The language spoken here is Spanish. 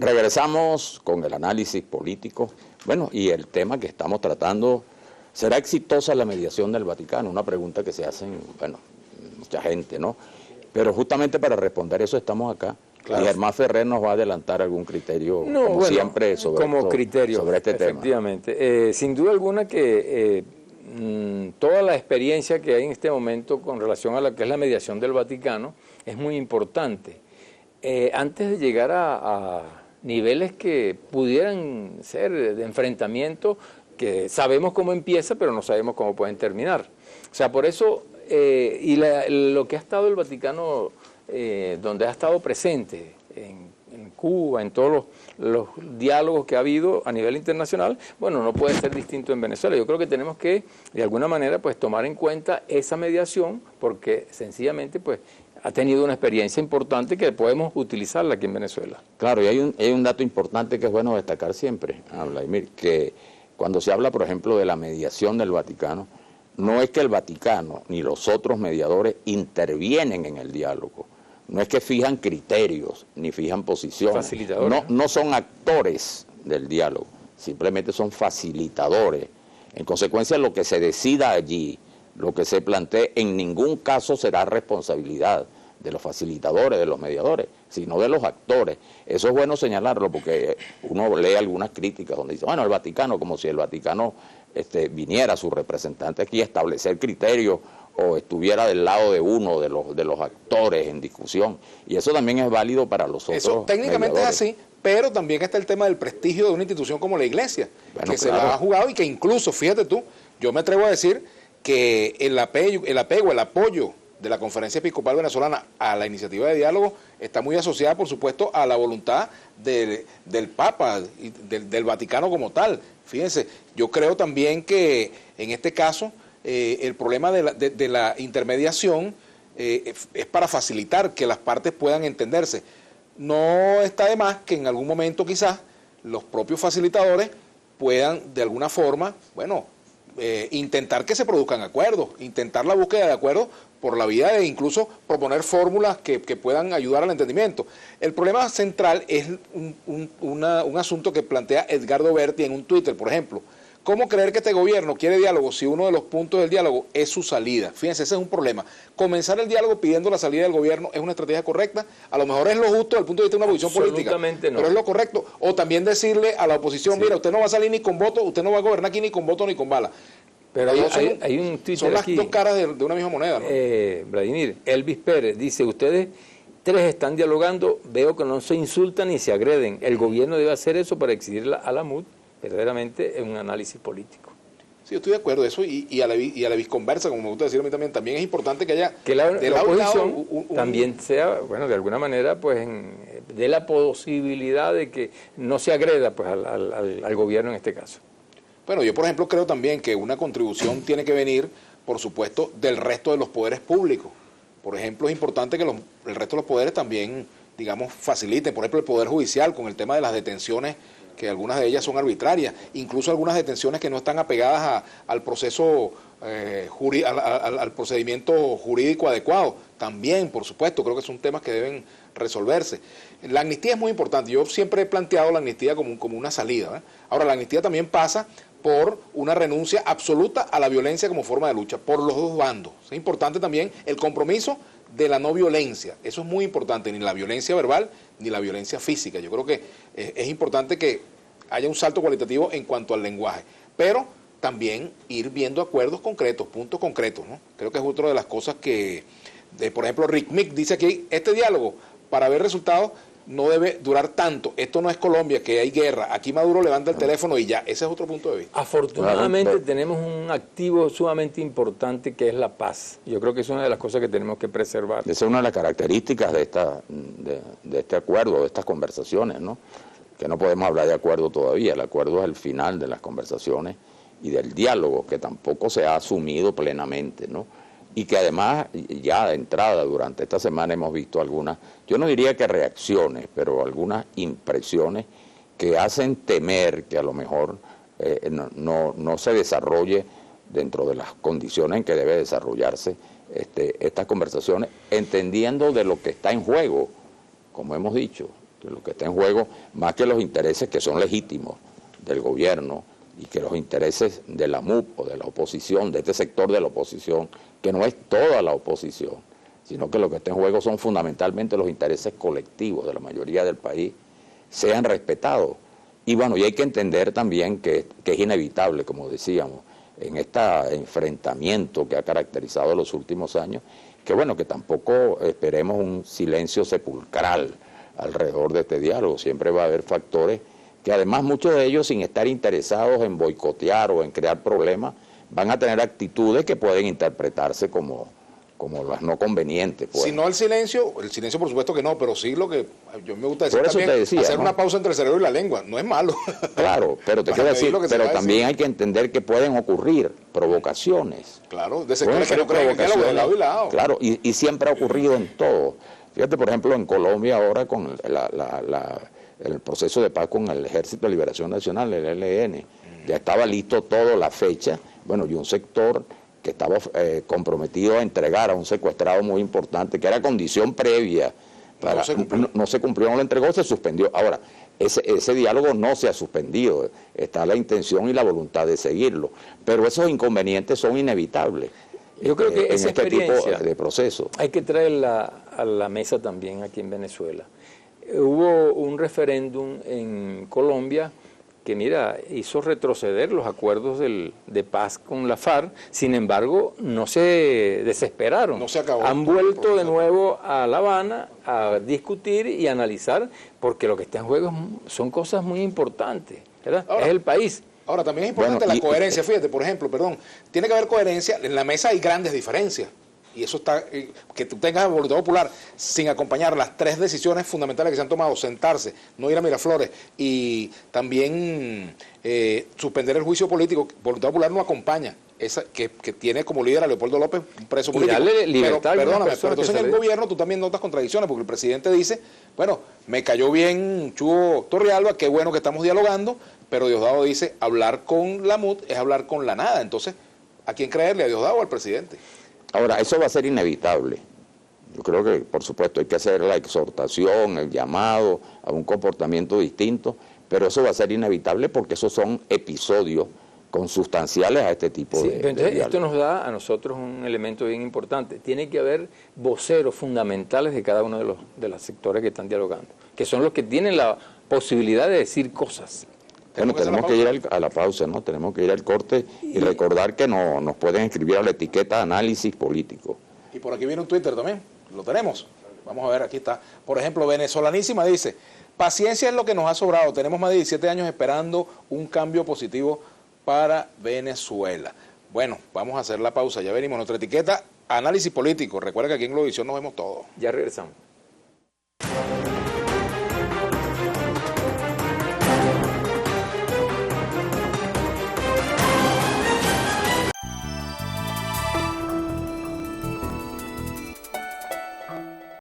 Regresamos con el análisis político. Bueno, y el tema que estamos tratando, ¿será exitosa la mediación del Vaticano? Una pregunta que se hacen, bueno, mucha gente, ¿no? Pero justamente para responder eso estamos acá. Claro. Y Germán Ferrer nos va a adelantar algún criterio, como siempre, sobre este tema. Efectivamente. Sin duda alguna que toda la experiencia que hay en este momento con relación a lo que es la mediación del Vaticano es muy importante. Antes de llegar a niveles que pudieran ser de enfrentamiento, que sabemos cómo empieza, pero no sabemos cómo pueden terminar. O sea, por eso, lo que ha estado el Vaticano, donde ha estado presente en Cuba, en todos los diálogos que ha habido a nivel internacional, bueno, no puede ser distinto en Venezuela. Yo creo que tenemos que, de alguna manera, pues tomar en cuenta esa mediación, porque sencillamente, pues, ha tenido una experiencia importante que podemos utilizarla aquí en Venezuela. Claro, y hay un dato importante que es bueno destacar siempre, Vladimir, que cuando se habla, por ejemplo, de la mediación del Vaticano, no es que el Vaticano ni los otros mediadores intervienen en el diálogo, no es que fijan criterios ni fijan posiciones, facilitadores. No son actores del diálogo, simplemente son facilitadores. En consecuencia, lo que se decida allí, lo que se plantee, en ningún caso será responsabilidad de los facilitadores, de los mediadores, sino de los actores. Eso es bueno señalarlo, porque uno lee algunas críticas donde dice, bueno, el Vaticano, como si el Vaticano viniera su representante aquí a establecer criterios o estuviera del lado de uno de los actores en discusión. Y eso también es válido para los otros. Eso técnicamente mediadores. Es así, pero también está el tema del prestigio de una institución como la Iglesia, bueno, que claro, se la ha jugado y que incluso, fíjate tú, yo me atrevo a decir que el apoyo de la Conferencia Episcopal Venezolana a la iniciativa de diálogo está muy asociada, por supuesto, a la voluntad del Papa y del Vaticano como tal. Fíjense, yo creo también que en este caso el problema de la intermediación es para facilitar que las partes puedan entenderse. No está de más que en algún momento quizás los propios facilitadores puedan de alguna forma, bueno, intentar que se produzcan acuerdos, intentar la búsqueda de acuerdos por la vía de incluso proponer fórmulas que puedan ayudar al entendimiento. El problema central es un asunto que plantea Edgardo Berti en un Twitter, por ejemplo. ¿Cómo creer que este gobierno quiere diálogo si uno de los puntos del diálogo es su salida? Fíjense, ese es un problema. Comenzar el diálogo pidiendo la salida del gobierno es una estrategia correcta. A lo mejor es lo justo desde el punto de vista de una posición política. No. Pero es lo correcto. O también decirle a la oposición, sí, mira, usted no va a salir ni con voto, usted no va a gobernar aquí ni con voto ni con bala. Pero hay un Twitter son las aquí, dos caras de una misma moneda, ¿no? Vladimir, Elvis Pérez dice, ustedes tres están dialogando, veo que no se insultan ni se agreden. El gobierno debe hacer eso para exigir a la MUD verdaderamente en un análisis político. Sí, yo estoy de acuerdo, eso y a la visconversa, como me gusta decir a mí también es importante que haya... Que la oposición también sea, bueno, de alguna manera, pues, de la posibilidad de que no se agreda pues al gobierno en este caso. Bueno, yo por ejemplo creo también que una contribución tiene que venir, por supuesto, del resto de los poderes públicos. Por ejemplo, es importante que el resto de los poderes también, digamos, faciliten, por ejemplo, el Poder Judicial con el tema de las detenciones, que algunas de ellas son arbitrarias, incluso algunas detenciones que no están apegadas al proceso, al procedimiento jurídico adecuado. También, por supuesto, creo que son temas que deben resolverse. La amnistía es muy importante. Yo siempre he planteado la amnistía como una salida, ¿eh? Ahora, la amnistía también pasa por una renuncia absoluta a la violencia como forma de lucha, por los dos bandos. Es importante también el compromiso de la no violencia. Eso es muy importante, ni la violencia verbal ni la violencia física. Yo creo que es importante que haya un salto cualitativo en cuanto al lenguaje, pero también ir viendo acuerdos concretos, puntos concretos, ¿no? Creo que es otra de las cosas que, por ejemplo, Rick Mick dice aquí, este diálogo, para ver resultados, no debe durar tanto. Esto no es Colombia, que hay guerra. Aquí Maduro levanta el teléfono y ya. Ese es otro punto de vista. Afortunadamente tenemos un activo sumamente importante que es la paz. Yo creo que es una de las cosas que tenemos que preservar. Esa es una de las características de este acuerdo, de estas conversaciones, ¿no? Que no podemos hablar de acuerdo todavía. El acuerdo es el final de las conversaciones y del diálogo, que tampoco se ha asumido plenamente, ¿no? Y que además ya de entrada durante esta semana hemos visto algunas, yo no diría que reacciones, pero algunas impresiones que hacen temer que a lo mejor no se desarrolle dentro de las condiciones en que debe desarrollarse estas conversaciones, entendiendo de lo que está en juego, como hemos dicho, Que lo que está en juego, más que los intereses que son legítimos del gobierno y que los intereses de la MUP o de la oposición, de este sector de la oposición, que no es toda la oposición, sino que lo que está en juego son fundamentalmente los intereses colectivos de la mayoría del país, sean respetados. Y bueno, y hay que entender también que es inevitable, como decíamos, en este enfrentamiento que ha caracterizado los últimos años, que bueno, que tampoco esperemos un silencio sepulcral alrededor de este diálogo. Siempre va a haber factores que además muchos de ellos, sin estar interesados en boicotear o en crear problemas, van a tener actitudes que pueden interpretarse como las no convenientes. Pues. Si no el silencio por supuesto que no, pero sí lo que yo me gusta decir por eso también, te decía, hacer ¿no? una pausa entre el cerebro y la lengua, no es malo. Claro, pero te quiero decir, pero también hay que entender que pueden ocurrir provocaciones. Claro, de sectores que no creen en el diálogo de lado y lado. Claro, y siempre ha ocurrido en todo. Fíjate, por ejemplo, en Colombia ahora con el proceso de paz con el Ejército de Liberación Nacional, el ELN, ya estaba listo todo, la fecha, bueno, y un sector que estaba comprometido a entregar a un secuestrado muy importante, que era condición previa, para, no se cumplió, no lo entregó, se suspendió. Ahora, ese diálogo no se ha suspendido, está la intención y la voluntad de seguirlo, pero esos inconvenientes son inevitables. Yo creo que esa este tipo experiencia de proceso hay que traerla a la mesa también aquí en Venezuela. Hubo un referéndum en Colombia que, mira, hizo retroceder los acuerdos de paz con la FARC, sin embargo, no se desesperaron. No se acabó. Han vuelto de nuevo a La Habana a discutir y analizar, porque lo que está en juego son cosas muy importantes, ¿verdad? Ahora, es el país. Ahora, también es importante la coherencia, fíjate, por ejemplo, tiene que haber coherencia, en la mesa hay grandes diferencias, y eso está, que tú tengas voluntad popular sin acompañar las tres decisiones fundamentales que se han tomado, sentarse, no ir a Miraflores, y también suspender el juicio político, voluntad popular no acompaña, esa que tiene como líder a Leopoldo López, un preso político. Y darle libertad pero, perdóname, a pero entonces en el gobierno tú también notas contradicciones, porque el presidente dice, bueno, me cayó bien Chugo Torrealba, qué bueno que estamos dialogando, pero Diosdado dice, hablar con la MUD es hablar con la nada. Entonces, ¿a quién creerle? ¿A Diosdado o al presidente? Ahora, eso va a ser inevitable. Yo creo que, por supuesto, hay que hacer la exhortación, el llamado a un comportamiento distinto, pero eso va a ser inevitable porque esos son episodios consustanciales a este tipo sí, de entonces diálogo. esto nos da a nosotros un elemento bien importante. Tiene que haber voceros fundamentales de cada uno de los sectores que están dialogando, que son los que tienen la posibilidad de decir cosas. Bueno, tenemos que ir a la pausa, ¿no? Tenemos que ir al corte y recordar que nos pueden escribir a la etiqueta análisis político. Y por aquí viene un Twitter también, lo tenemos. Vamos a ver, aquí está. Por ejemplo, Venezolanísima dice, paciencia es lo que nos ha sobrado, tenemos más de 17 años esperando un cambio positivo para Venezuela. Bueno, vamos a hacer la pausa, ya venimos. Nuestra etiqueta, análisis político. Recuerda que aquí en Globovisión nos vemos todos. Ya regresamos.